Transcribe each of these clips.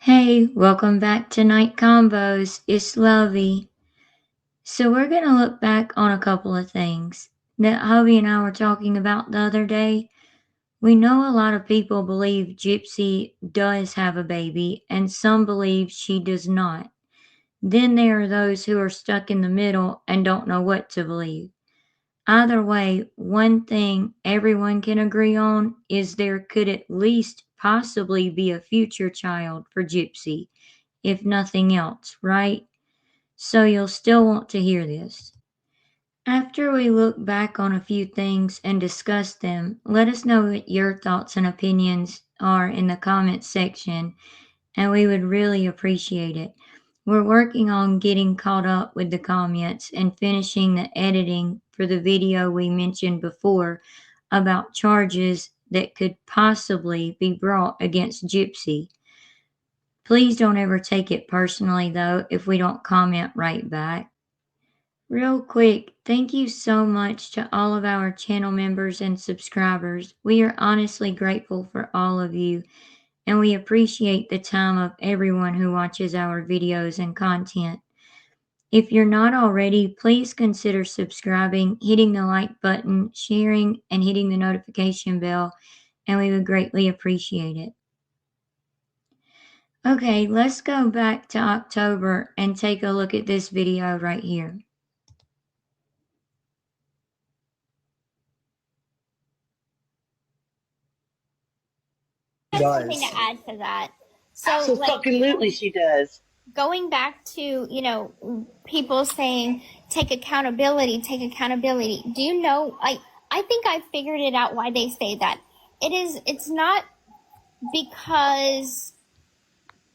Hey, welcome back to Night Combos. It's Lovey. So we're going to look back on a couple of things that Hubby and I were talking about the other day. We know a lot of people believe Gypsy does have a baby, and some believe she does not. Then there are those who are stuck in the middle and don't know what to believe. Either way, one thing everyone can agree on is there could at least possibly be a future child for Gypsy, if nothing else, right? So you'll still want to hear this. After we look back on a few things and discuss them, let us know what your thoughts and opinions are in the comments section, and we would really appreciate it. We're working on getting caught up with the comments and finishing the editing for the video we mentioned before about charges that could possibly be brought against Gypsy. Please don't ever take it personally, though, if we don't comment right back. Real quick, thank you so much to all of our channel members and subscribers. We are honestly grateful for all of you, and we appreciate the time of everyone who watches our videos and content. If you're not already, please consider subscribing, hitting the like button, sharing, and hitting the notification bell, and we would greatly appreciate it. Okay, let's go back to October and take a look at this video right here. Something to add to that. So Absolutely, she does. Going back to, people saying, take accountability. Do you know, I think I figured it out why they say that. It's not because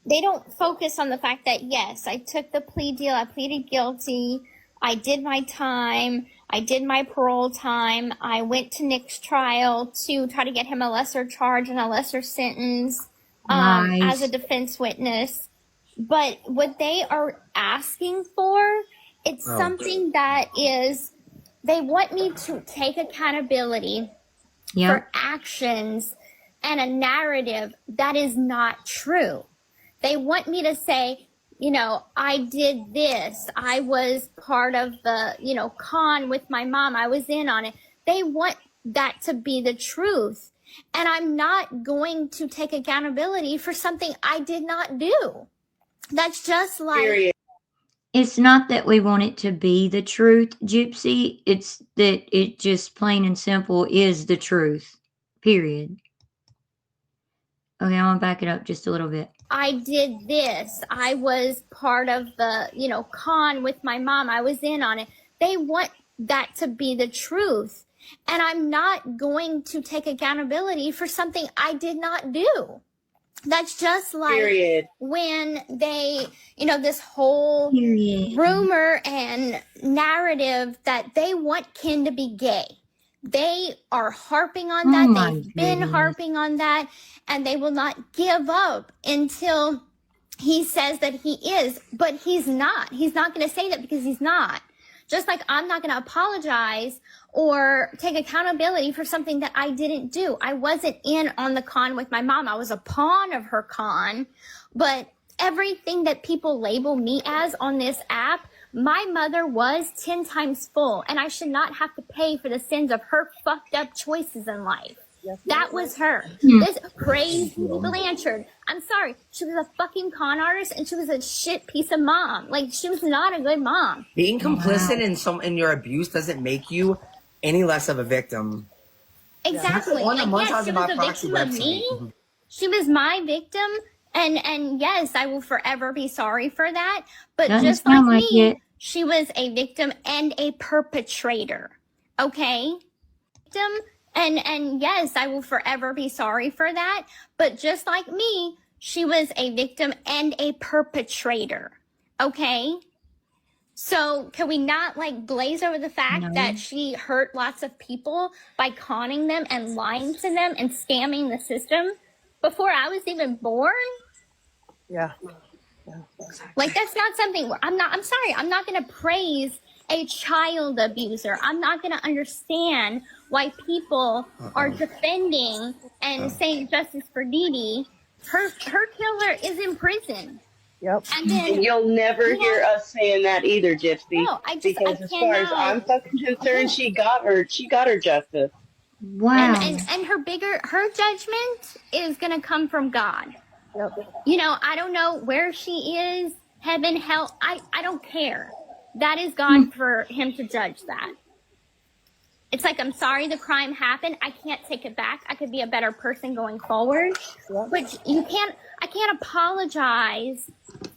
they don't focus on the fact that, yes, I took the plea deal, I pleaded guilty, I did my time, I did my parole time, I went to Nick's trial to try to get him a lesser charge and a lesser sentence as a defense witness. But what they are asking for, it's something that is, they want me to take accountability for actions and a narrative that is not true. They want me to say, I did this. I was part of the, con with my mom. I was in on it. They want that to be the truth. And I'm not going to take accountability for something I did not do. That's just like... Period. It's not that we want it to be the truth, Gypsy. It's that it just plain and simple is the truth. Period. Okay, I want to back it up just a little bit. I did this. I was part of the, con with my mom. I was in on it. They want that to be the truth. And I'm not going to take accountability for something I did not do. That's just like... Period. When they, this whole rumor and narrative that they want Ken to be gay. They are harping on that. They've been harping on that, and they will not give up until he says that he is, but he's not. He's not going to say that because he's not. Just like I'm not going to apologize or take accountability for something that I didn't do. I wasn't in on the con with my mom. I was a pawn of her con, but everything that people label me as on this app, my mother was 10 times full, and I should not have to pay for the sins of her fucked up choices in life. That was her. This crazy Blanchard. I'm sorry. She was a fucking con artist, and she was a shit piece of mom. Like, she was not a good mom. Being complicit in your abuse doesn't make you any less of a victim. Exactly. Like, yes, she was a victim of me. She was my victim. And yes, I will forever be sorry for that. But just like me, she was a victim and a perpetrator. Okay? Victim. And yes, I will forever be sorry for that. But just like me, she was a victim and a perpetrator. Okay? So can we not glaze over the fact that she hurt lots of people by conning them and lying to them and scamming the system before I was even born? Yeah. Like, that's not something I'm sorry, I'm not going to praise a child abuser. I'm not going to understand why people are defending and saying justice for Dee Dee Her killer is in prison. Yep. And then, And you'll never you hear know, us saying that either, Gypsy. no, I Because as far as cannot. I'm fucking concerned, she got her justice. Wow. And her judgment is gonna come from God. Yep. You know, I don't know where she is, heaven, hell, I don't care. That is God for him to judge that. It's like, I'm sorry the crime happened. I can't take it back. I could be a better person going forward. Yep. But I can't apologize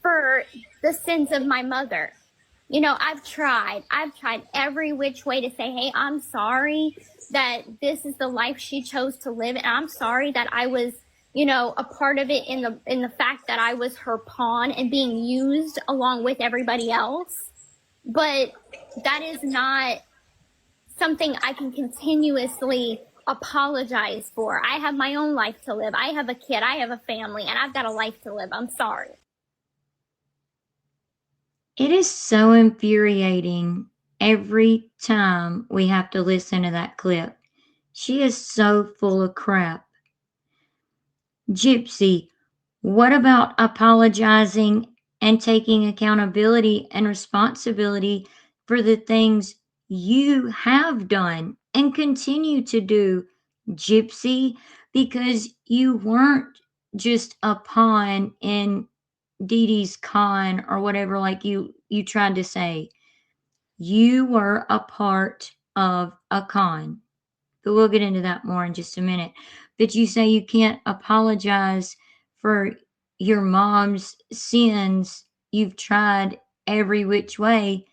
for the sins of my mother. You know, I've tried every which way to say, hey, I'm sorry that this is the life she chose to live. And I'm sorry that I was, you know, a part of it in the fact that I was her pawn and being used along with everybody else. But that is not something I can continuously apologize for. I have my own life to live. I have a kid, I have a family, and I've got a life to live. I'm sorry. It is so infuriating every time we have to listen to that clip. She is so full of crap. Gypsy, what about apologizing and taking accountability and responsibility for the things you have done and continue to do, Gypsy? Because you weren't just a pawn in Dee Dee's con or whatever, like you tried to say. You were a part of a con. But we'll get into that more in just a minute. But you say you can't apologize for your mom's sins. You've tried every which way.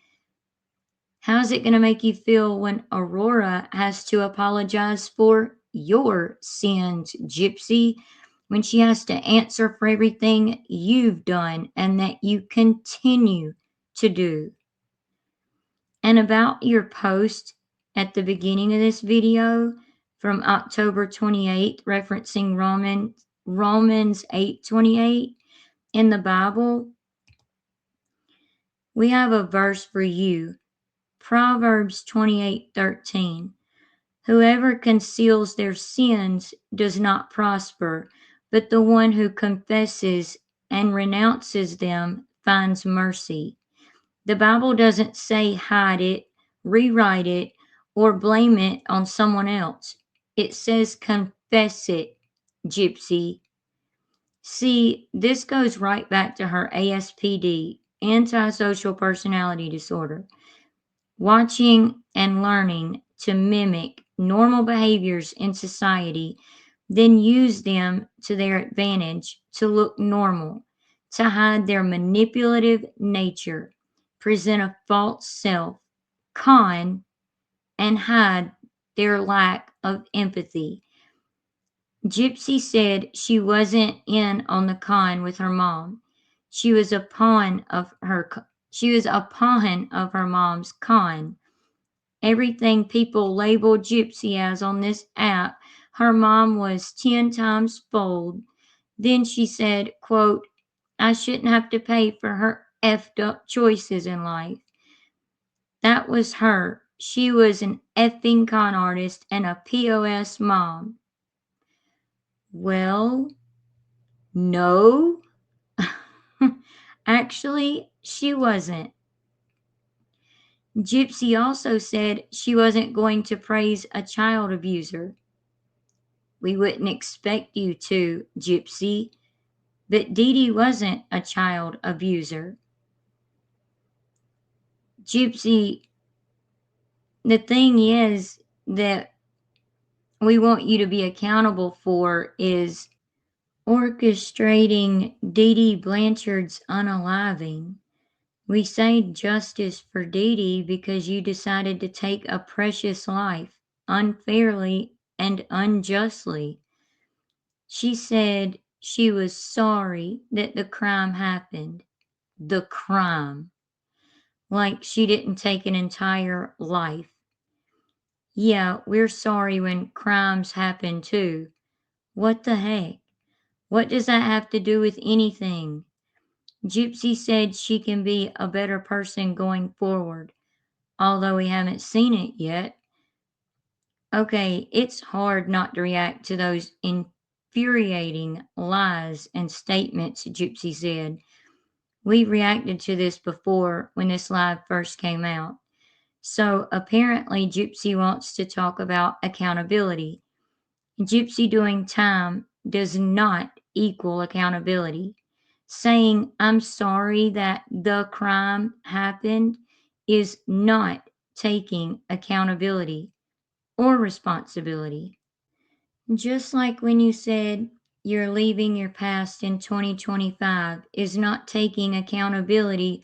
How's it going to make you feel when Aurora has to apologize for your sins, Gypsy? When she has to answer for everything you've done and that you continue to do. And about your post at the beginning of this video from October 28th, referencing Romans 8:28 in the Bible, we have a verse for you. Proverbs 28:13. Whoever conceals their sins does not prosper, but the one who confesses and renounces them finds mercy. The Bible doesn't say hide it, rewrite it, or blame it on someone else. It says confess it, Gypsy. See, this goes right back to her ASPD, antisocial personality disorder. Watching and learning to mimic normal behaviors in society, then use them to their advantage to look normal, to hide their manipulative nature, present a false self, con, and hide their lack of empathy. Gypsy said she wasn't in on the con with her mom. She was a pawn of her mom's con. Everything people label Gypsy as on this app, her mom was 10 times fold. Then she said, quote, I shouldn't have to pay for her effed up choices in life. That was her. She was an effing con artist and a POS mom. Well, no. Actually, she wasn't. Gypsy also said she wasn't going to praise a child abuser. We wouldn't expect you to, Gypsy, but Dee Dee wasn't a child abuser. Gypsy, the thing is that we want you to be accountable for is orchestrating Dee Dee Blanchard's unaliving. We say justice for Dee Dee because you decided to take a precious life unfairly and unjustly. She said she was sorry that the crime happened. The crime. Like she didn't take an entire life. Yeah, we're sorry when crimes happen too. What the heck? What does that have to do with anything? Gypsy said she can be a better person going forward, although we haven't seen it yet. Okay, it's hard not to react to those infuriating lies and statements, Gypsy said. We reacted to this before when this live first came out. So apparently, Gypsy wants to talk about accountability. Gypsy doing time does not equal accountability. Saying, I'm sorry that the crime happened, is not taking accountability or responsibility. Just like when you said you're leaving your past in 2025 is not taking accountability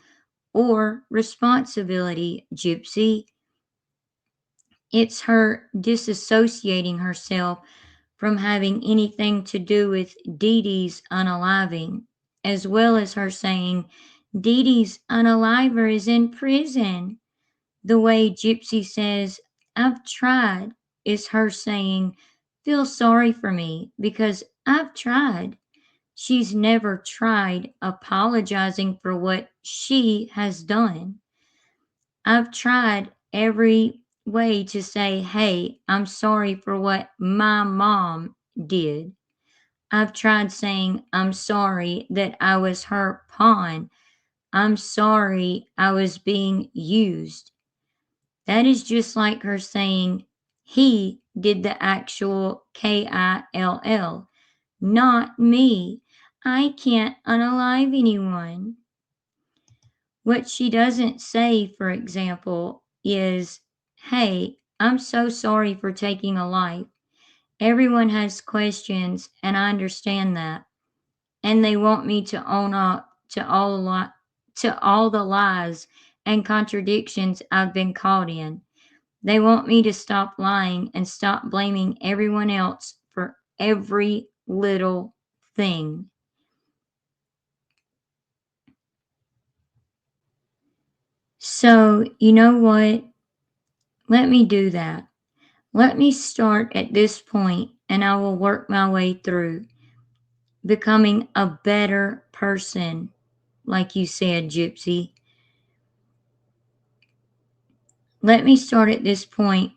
or responsibility, Gypsy. It's her disassociating herself from having anything to do with Dee Dee's unaliving, as well as her saying Dee Dee's unaliver is in prison. The way Gypsy says, I've tried, is her saying, feel sorry for me because I've tried. She's never tried apologizing for what she has done. I've tried every way to say, hey, I'm sorry for what my mom did. I've tried saying, I'm sorry that I was her pawn. I'm sorry I was being used. That is just like her saying, he did the actual KILL, not me. I can't unalive anyone. What she doesn't say, for example, is, hey, I'm so sorry for taking a life. Everyone has questions, and I understand that. And they want me to own up to all the lies and contradictions I've been caught in. They want me to stop lying and stop blaming everyone else for every little thing. So, you know what? Let me do that. Let me start at this point and I will work my way through becoming a better person, like you said, Gypsy. Let me start at this point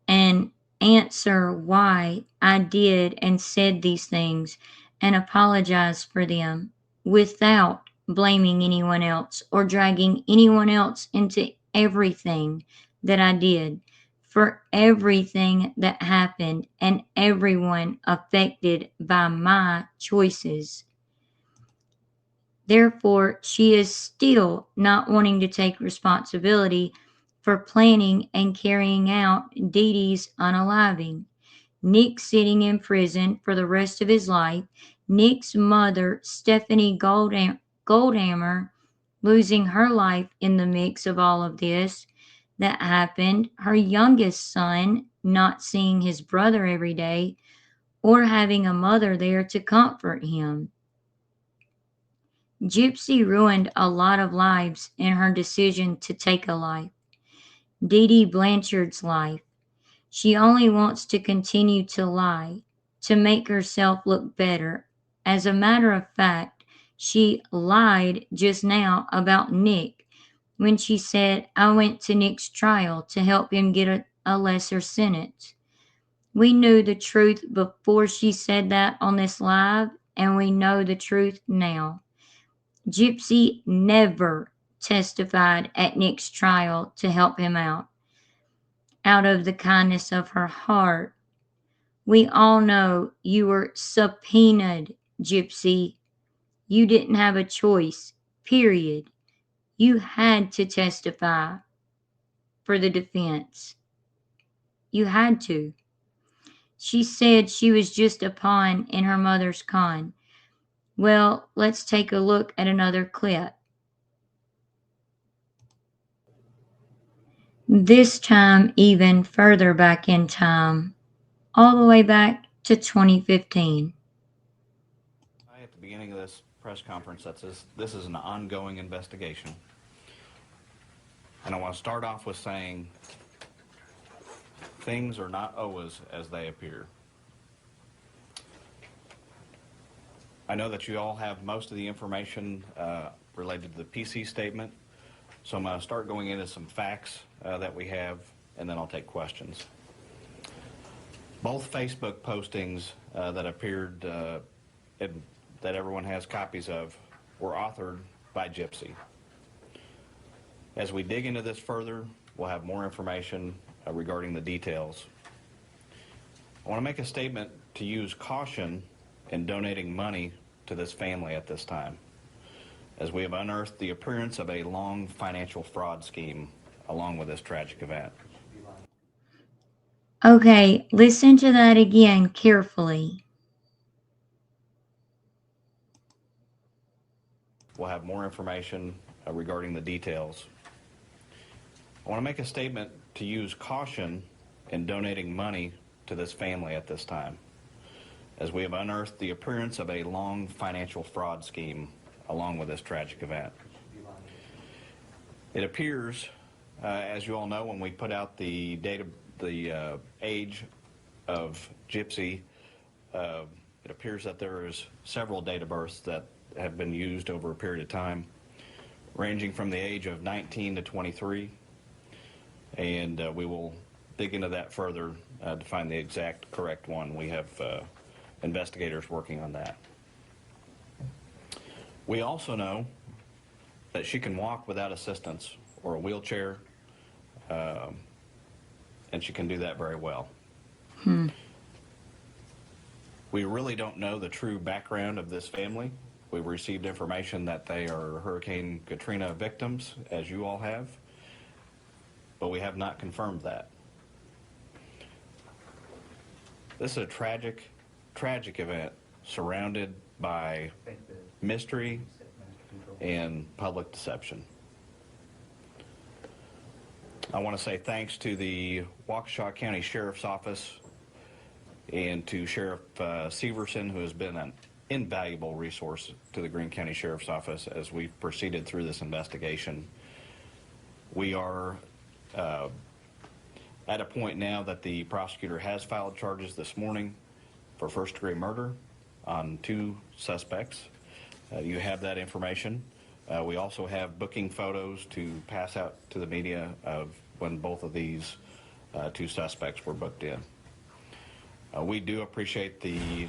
and answer why I did and said these things and apologize for them without blaming anyone else or dragging anyone else into everything that I did, for everything that happened and everyone affected by my choices. Therefore, she is still not wanting to take responsibility for planning and carrying out Dee Dee's unaliving. Nick sitting in prison for the rest of his life, Nick's mother, Stephanie Goldhammer, losing her life in the mix of all of this that happened, her youngest son not seeing his brother every day or having a mother there to comfort him. Gypsy ruined a lot of lives in her decision to take a life. Dee Dee Blanchard's life. She only wants to continue to lie, to make herself look better. As a matter of fact, she lied just now about Nick when she said, I went to Nick's trial to help him get a lesser sentence. We knew the truth before she said that on this live, and we know the truth now. Gypsy never testified at Nick's trial to help him out of the kindness of her heart. We all know you were subpoenaed, Gypsy. You didn't have a choice, period. You had to testify for the defense. You had to. She said she was just a pawn in her mother's con. Well, let's take a look at another clip. This time even further back in time, all the way back to 2015. At the beginning of this press conference that says this is an ongoing investigation. And I want to start off with saying things are not always as they appear. I know that you all have most of the information related to the PC statement, so I'm going to start going into some facts that we have, and then I'll take questions. Both Facebook postings that appeared that everyone has copies of were authored by Gypsy. As we dig into this further, we'll have more information regarding the details. I want to make a statement to use caution in donating money to this family at this time, as we have unearthed the appearance of a long financial fraud scheme along with this tragic event. Okay, listen to that again carefully. We'll have more information regarding the details. I want to make a statement to use caution in donating money to this family at this time, as we have unearthed the appearance of a long financial fraud scheme along with this tragic event. It appears, as you all know, when we put out the age of Gypsy, it appears that there is several date of births that have been used over a period of time, ranging from the age of 19 to 23, and we will dig into that further to find the exact correct one. We have investigators working on that. We also know that she can walk without assistance or a wheelchair, and she can do that very well. We really don't know the true background of this family. We've received information that they are Hurricane Katrina victims, as you all have, but we have not confirmed that. This is a tragic, tragic event surrounded by mystery and public deception. I want to say thanks to the Waukesha County Sheriff's Office and to Sheriff Severson, who has been an invaluable resource to the Greene County Sheriff's Office as we've proceeded through this investigation. We are at a point now that the prosecutor has filed charges this morning for first-degree murder on 2 suspects. You have that information. We also have booking photos to pass out to the media of when both of these 2 suspects were booked in. We do appreciate the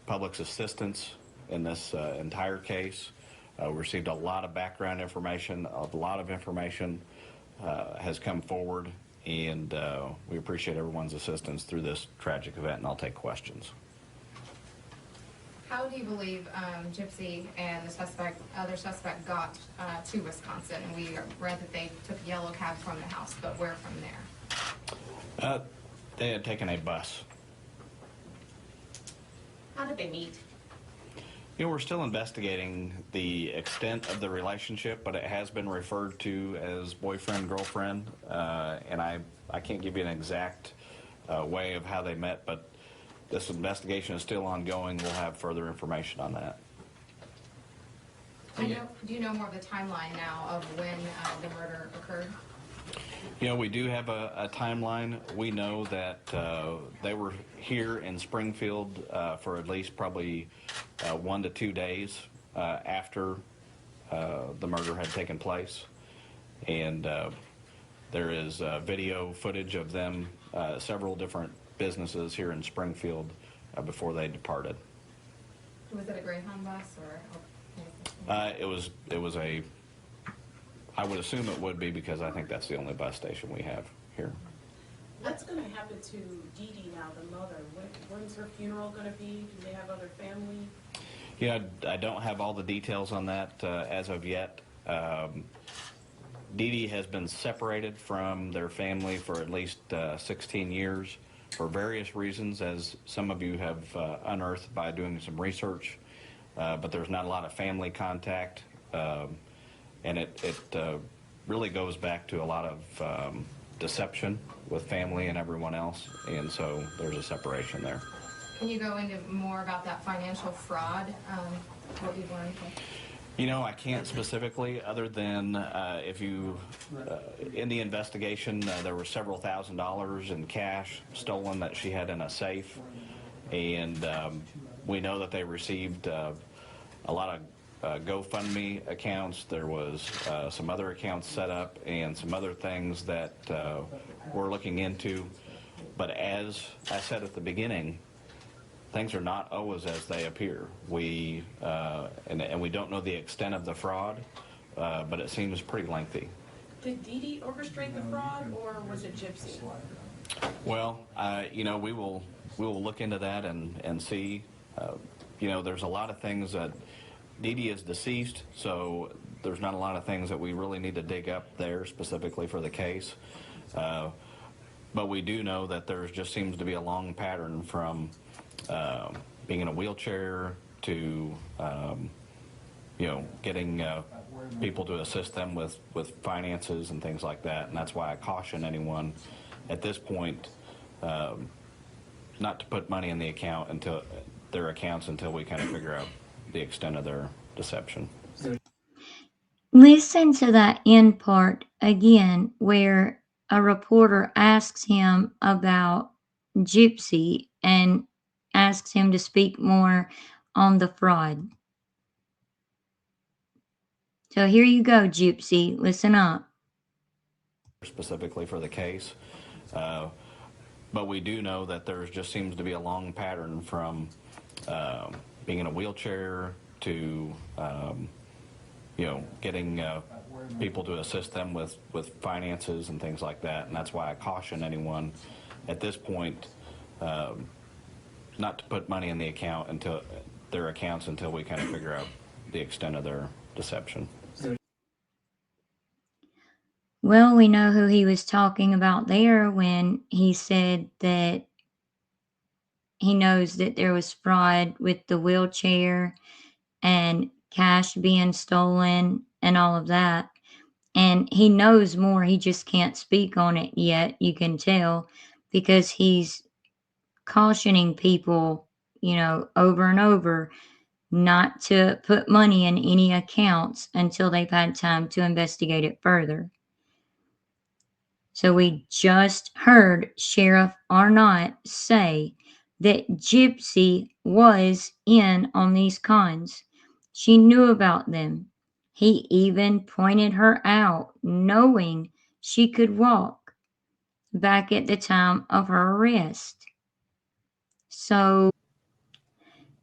public's assistance in this entire case. We received a lot of background information. A lot of information has come forward, and we appreciate everyone's assistance through this tragic event, and I'll take questions. How do you believe Gypsy and the other suspect got to Wisconsin? And we read that they took a yellow cab from the house, but where from there? They had taken a bus. How did they meet? You know, we're still investigating the extent of the relationship, but it has been referred to as boyfriend, girlfriend, and I can't give you an exact way of how they met, but this investigation is still ongoing. We'll have further information on that. Do you know more of the timeline now of when the murder occurred? You know, we do have a timeline. We know that they were here in Springfield for at least probably 1 to 2 days after the murder had taken place. And there is video footage of them, several different businesses here in Springfield before they departed. Was it a Greyhound bus or? It was a. I would assume it would be, because I think that's the only bus station we have here. What's going to happen to Dee Dee now, the mother? When's her funeral going to be? Do they have other family? Yeah, I don't have all the details on that as of yet. Dee Dee has been separated from their family for at least 16 years for various reasons, as some of you have unearthed by doing some research, but there's not a lot of family contact. And it really goes back to a lot of deception with family and everyone else, and so there's a separation there. Can you go into more about that financial fraud, what you've learned? You know, I can't specifically, other than if you, in the investigation, there were several $1,000s in cash stolen that she had in a safe, and we know that they received a lot of GoFundMe accounts. There was some other accounts set up and some other things that we're looking into. But as I said at the beginning, things are not always as they appear. And we don't know the extent of the fraud, but it seems pretty lengthy. Did Dee Dee orchestrate the fraud, or was it Gypsy? Well, we will look into that and see. There's a lot of things that Dee Dee is deceased, so there's not a lot of things that we really need to dig up there specifically for the case. But we do know that there just seems to be a long pattern from being in a wheelchair to getting people to assist them with finances and things like that. And that's why I caution anyone at this point not to put money in their accounts until we kind of figure out the extent of their deception. Listen to that end part again where a reporter asks him about Gypsy and asks him to speak more on the fraud. So here you go, Gypsy. Listen up. Specifically for the case. But we do know that there just seems to be a long pattern from being in a wheelchair to getting people to assist them with finances and things like that. And that's why I caution anyone at this point not to put money in their accounts until we kind of figure out the extent of their deception. Well, we know who he was talking about there when he said that he knows that there was fraud with the wheelchair and cash being stolen and all of that. And he knows more. He just can't speak on it yet, you can tell, because he's cautioning people, over and over not to put money in any accounts until they've had time to investigate it further. So we just heard Sheriff Arnott say that Gypsy was in on these cons. She knew about them. He even pointed her out, knowing she could walk back at the time of her arrest. So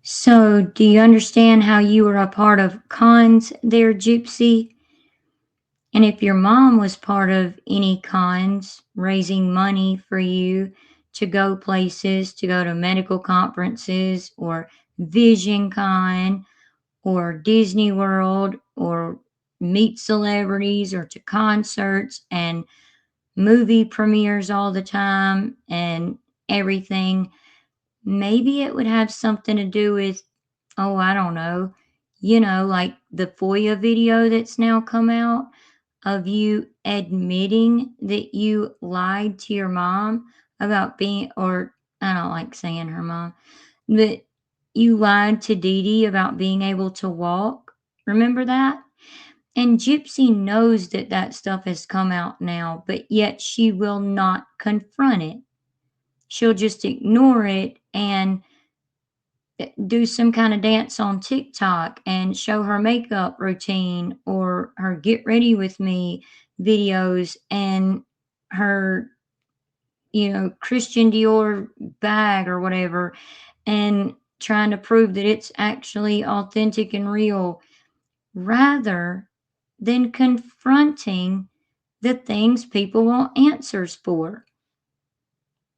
do you understand how you were a part of cons there, Gypsy? And if your mom was part of any cons, raising money for you to go places, to go to medical conferences or Vision Con or Disney World or meet celebrities or to concerts and movie premieres all the time and everything, maybe it would have something to do with, oh, I don't know, like the FOIA video that's now come out of you admitting that you lied to your mom about or I don't like saying her mom, but you lied to Dee Dee about being able to walk. Remember that? And Gypsy knows that that stuff has come out now, but yet she will not confront it. She'll just ignore it and do some kind of dance on TikTok and show her makeup routine or her get ready with me videos and her, Christian Dior bag or whatever, and trying to prove that it's actually authentic and real rather than confronting the things people want answers for.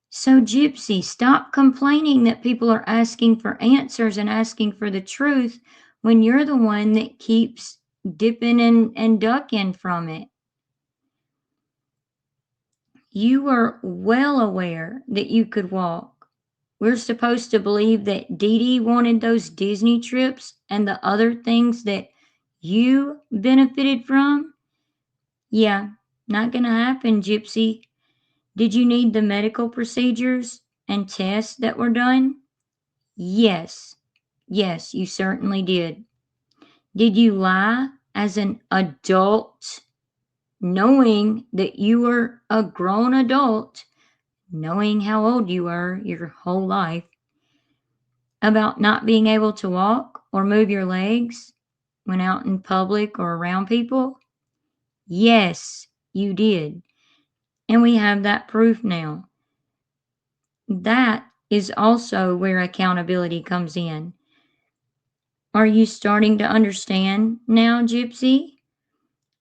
So, Gypsy, stop complaining that people are asking for answers and asking for the truth when you're the one that keeps dipping and ducking from it. You were well aware that you could walk. We're supposed to believe that Dee Dee wanted those Disney trips and the other things that you benefited from? Yeah, not gonna happen, Gypsy. Did you need the medical procedures and tests that were done? Yes. Yes, you certainly did. Did you lie as an adult, knowing that you were a grown adult, knowing how old you were your whole life, about not being able to walk or move your legs when out in public or around people? Yes, you did. And we have that proof now. That is also where accountability comes in. Are you starting to understand now, Gypsy?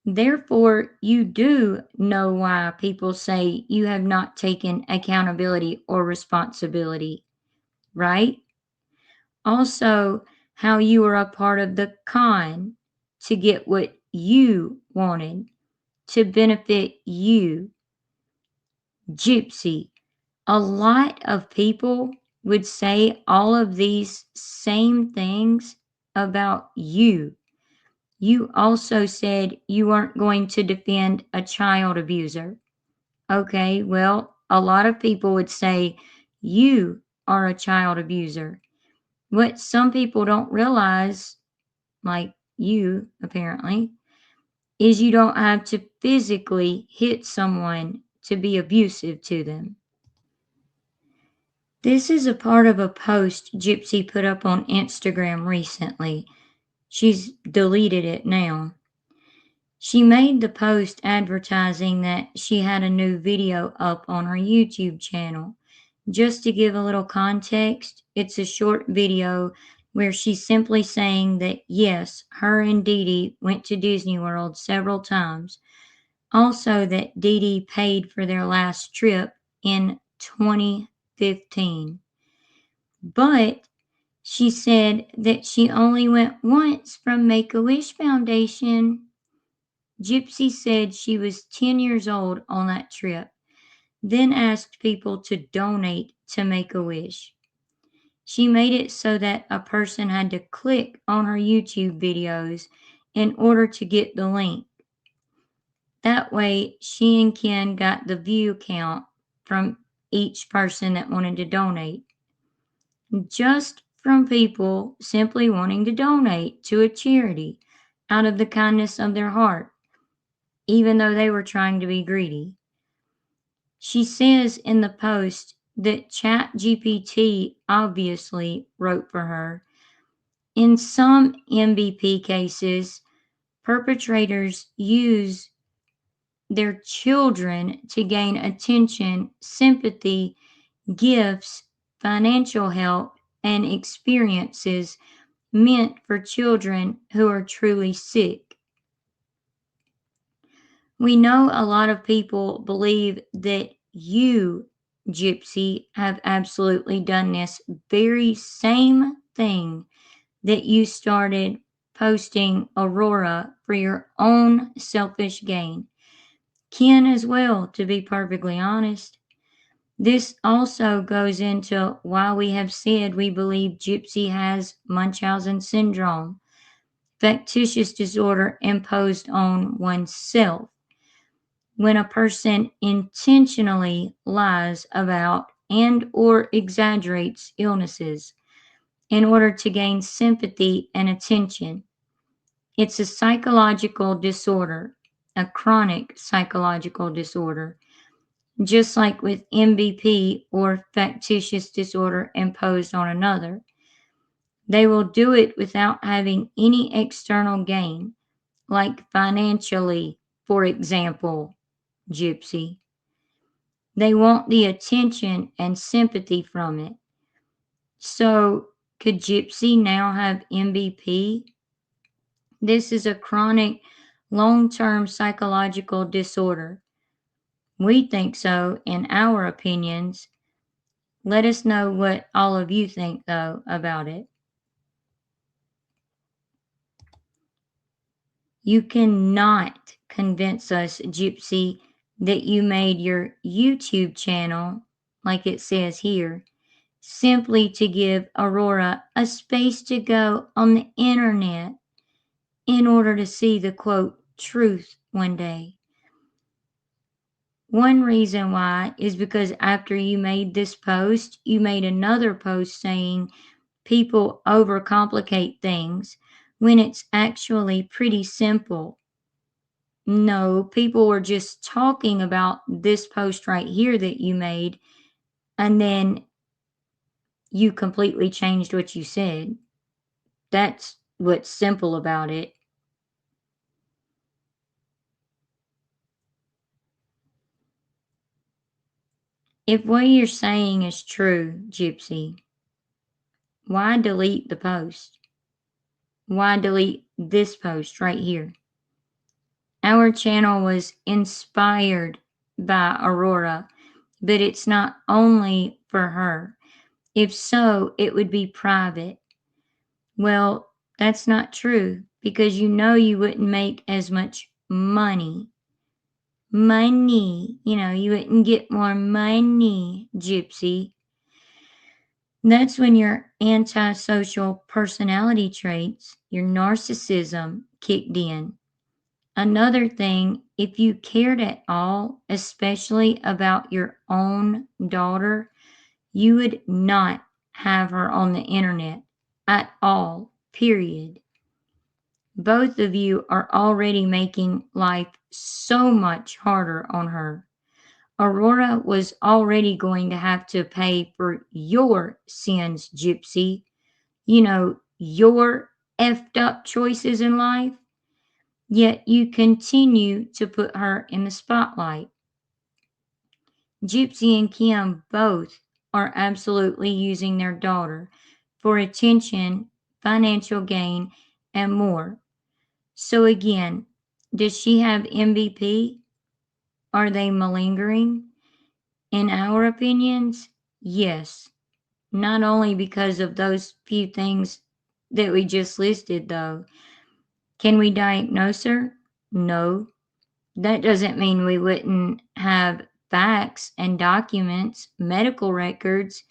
Therefore, you do know why people say you have not taken accountability or responsibility, right? Also, how you were a part of the con to get what you wanted, to benefit you. Gypsy, a lot of people would say all of these same things about you. You also said you weren't going to defend a child abuser. Okay, well, a lot of people would say you are a child abuser. What some people don't realize, like you apparently, is you don't have to physically hit someone to be abusive to them. This is a part of a post Gypsy put up on Instagram recently. She's deleted it now. She made the post advertising that she had a new video up on her YouTube channel. Just to give a little context, it's a short video where she's simply saying that yes, her and Dee Dee went to Disney World several times. Also, that Dee Dee paid for their last trip in 2015. But she said that she only went once from Make a Wish Foundation. Gypsy said she was 10 years old on that trip, then asked people to donate to Make a Wish. She made it so that a person had to click on her YouTube videos in order to get the link. That way, she and Ken got the view count from each person that wanted to donate. Just from people simply wanting to donate to a charity out of the kindness of their heart, even though they were trying to be greedy. She says in the post that ChatGPT obviously wrote for her. In some MVP cases, perpetrators use their children to gain attention, sympathy, gifts, financial help, and experiences meant for children who are truly sick. We know a lot of people believe that you, Gypsy, have absolutely done this very same thing that you started posting Aurora for your own selfish gain. Ken as well, to be perfectly honest. This also goes into why we have said we believe Gypsy has Munchausen syndrome, factitious disorder imposed on oneself. When a person intentionally lies about and or exaggerates illnesses in order to gain sympathy and attention. It's a psychological disorder, a chronic psychological disorder, just like with MVP or factitious disorder imposed on another. They will do it without having any external gain, like financially, for example, Gypsy. They want the attention and sympathy from it. So, could Gypsy now have MVP? This is a chronic, long-term psychological disorder. We think so, in our opinions. Let us know what all of you think, though, about it. You cannot convince us, Gypsy, that you made your YouTube channel, like it says here, simply to give Aurora a space to go on the internet in order to see the quote truth one day. One reason why is because after you made this post, you made another post saying people overcomplicate things when it's actually pretty simple. No, people were just talking about this post right here that you made, and then you completely changed what you said. That's what's simple about it. If what you're saying is true, Gypsy, why delete the post? Why delete this post right here? Our channel was inspired by Aurora, but it's not only for her. If so, it would be private. Well, that's not true because you know you wouldn't make as much money. Money. You wouldn't get more money, Gypsy. That's when your antisocial personality traits, your narcissism kicked in. Another thing, if you cared at all, especially about your own daughter, you would not have her on the internet at all, period. Both of you are already making life so much harder on her. Aurora was already going to have to pay for your sins, Gypsy. Your effed up choices in life. Yet you continue to put her in the spotlight. Gypsy and Kim both are absolutely using their daughter for attention, financial gain, and more. So again, does she have MVP? Are they malingering? In our opinions, yes. Not only because of those few things that we just listed, though. Can we diagnose her? No. That doesn't mean we wouldn't have facts and documents, medical records,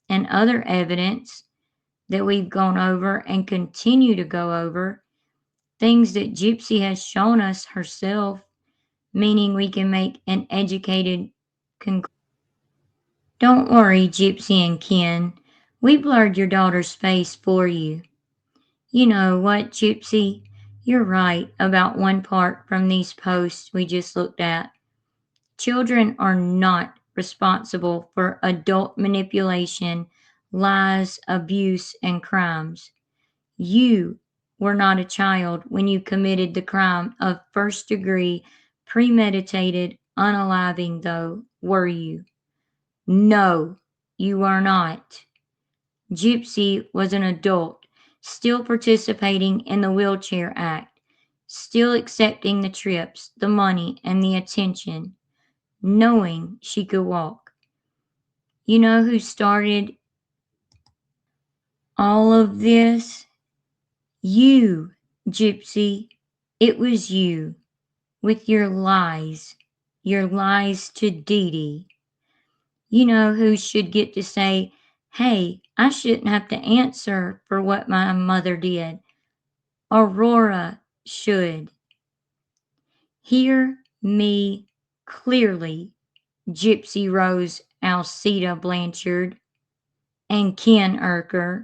and other evidence that we've gone over and continue to go over, things that Gypsy has shown us herself, meaning we can make an educated conclusion. Don't worry, Gypsy and Ken. We blurred your daughter's face for you. You know what, Gypsy? You're right about one part from these posts we just looked at. Children are not responsible for adult manipulation, lies, abuse, and crimes. You were not a child when you committed the crime of first degree premeditated unaliving, though, were you? No, you are not. Gypsy was an adult, still participating in the Wheelchair Act, still accepting the trips, the money, and the attention, knowing she could walk. You know who started all of this? You, Gypsy. It was you, with your lies to Dee Dee. You know who should get to say, hey, I shouldn't have to answer for what my mother did. Aurora should. Hear me clearly, Gypsy Rose Alcida Blanchard and Ken Urker.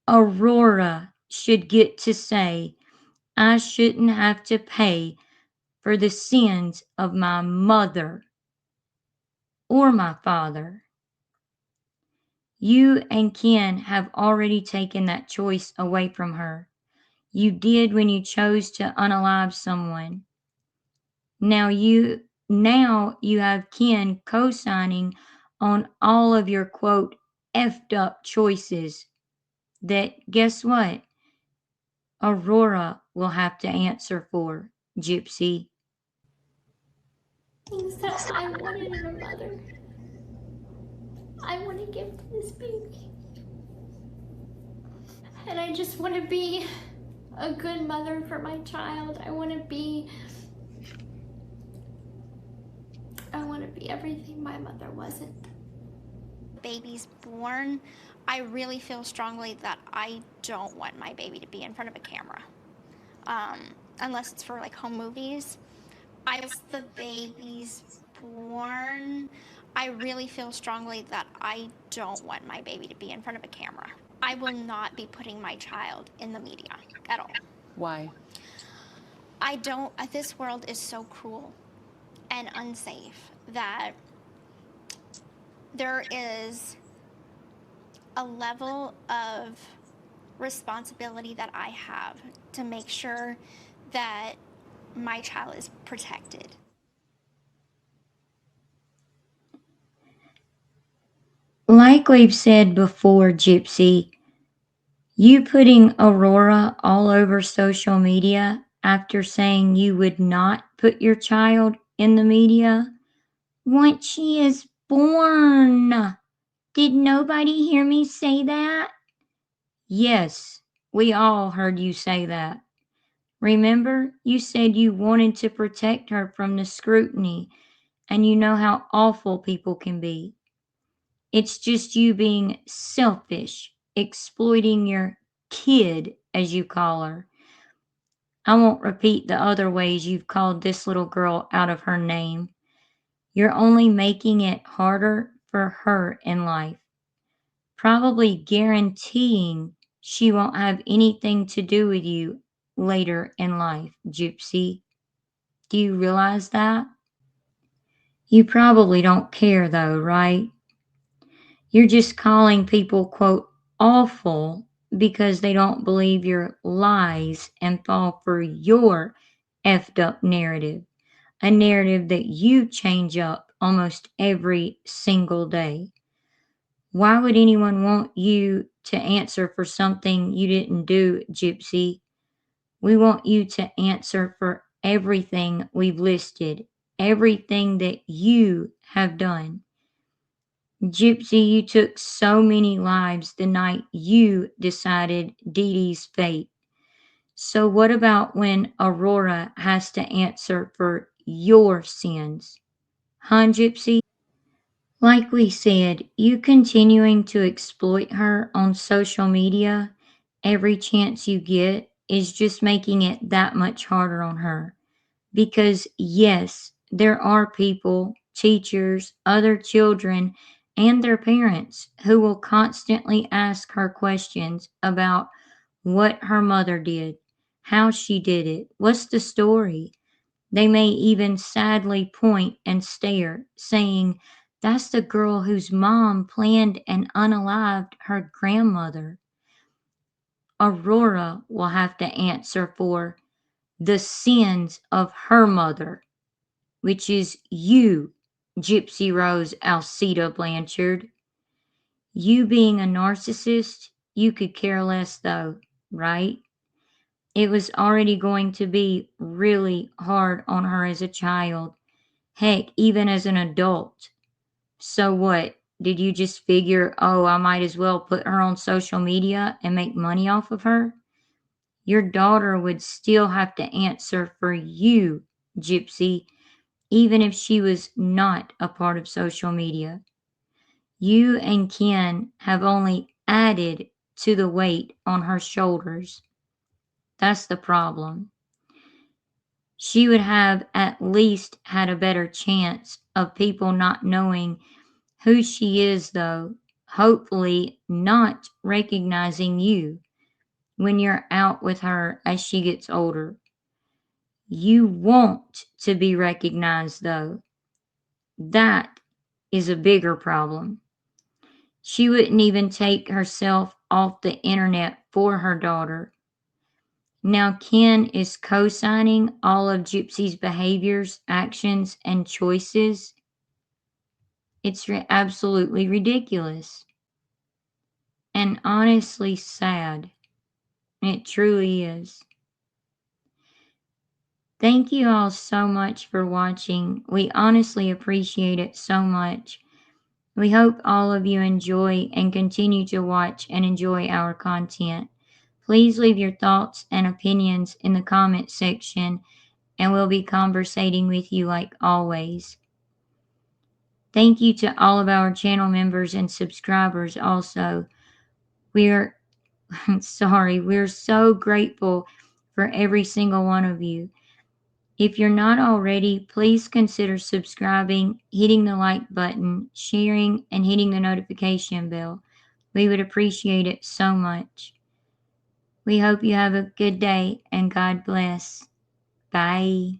Aurora should get to say, I shouldn't have to pay for the sins of my mother or my father. You and Ken have already taken that choice away from her. You did when you chose to unalive someone. Now you have Ken co-signing on all of your quote effed up choices that, guess what, Aurora will have to answer for, Gypsy. Things that I wanted in a mother, I want to give to this baby. And I just want to be a good mother for my child. I want to be everything my mother wasn't. Baby's born, I really feel strongly that I don't want my baby to be in front of a camera, unless it's for like home movies. Once the baby's born, I really feel strongly that I don't want my baby to be in front of a camera. I will not be putting my child in the media at all. Why? This world is so cruel and unsafe that there is a level of responsibility that I have to make sure that my child is protected. Like we've said before, Gypsy, you putting Aurora all over social media after saying you would not put your child in the media once she is born. Did nobody hear me say that? Yes, we all heard you say that. Remember, you said you wanted to protect her from the scrutiny, and you know how awful people can be. It's just you being selfish, exploiting your kid, as you call her. I won't repeat the other ways you've called this little girl out of her name. You're only making it harder for her in life, probably guaranteeing she won't have anything to do with you later in life, Gypsy. Do you realize that? You probably don't care though, right? You're just calling people, quote, awful because they don't believe your lies and fall for your effed up narrative, a narrative that you change up almost every single day. Why would anyone want you to answer for something you didn't do, Gypsy? We want you to answer for everything we've listed, everything that you have done. Gypsy, you took so many lives the night you decided Dee Dee's fate. So, what about when Aurora has to answer for your sins? Huh, Gypsy? Like we said, you continuing to exploit her on social media every chance you get is just making it that much harder on her. Because, yes, there are people, teachers, other children, and their parents who will constantly ask her questions about what her mother did, how she did it, what's the story. They may even sadly point and stare, saying, "That's the girl whose mom planned and unalived her grandmother." Aurora will have to answer for the sins of her mother, which is you, Gypsy Rose Alcida Blanchard. You being a narcissist, you could care less though, right? It was already going to be really hard on her as a child, heck, even as an adult. So what? Did you just figure, oh, I might as well put her on social media and make money off of her? Your daughter would still have to answer for you, Gypsy, even if she was not a part of social media. You and Ken have only added to the weight on her shoulders. That's the problem. She would have at least had a better chance of people not knowing who she is, though, hopefully not recognizing you when you're out with her as she gets older. You want to be recognized, though. That is a bigger problem. She wouldn't even take herself off the internet for her daughter. Now, Ken is co signing all of Gypsy's behaviors, actions, and choices. It's absolutely ridiculous and honestly sad. It truly is. Thank you all so much for watching. We honestly appreciate it so much. We hope all of you enjoy and continue to watch and enjoy our content. Please leave your thoughts and opinions in the comment section, and we'll be conversating with you like always. Thank you to all of our channel members and subscribers also. We're we're so grateful for every single one of you. If you're not already, please consider subscribing, hitting the like button, sharing, and hitting the notification bell. We would appreciate it so much. We hope you have a good day and God bless. Bye.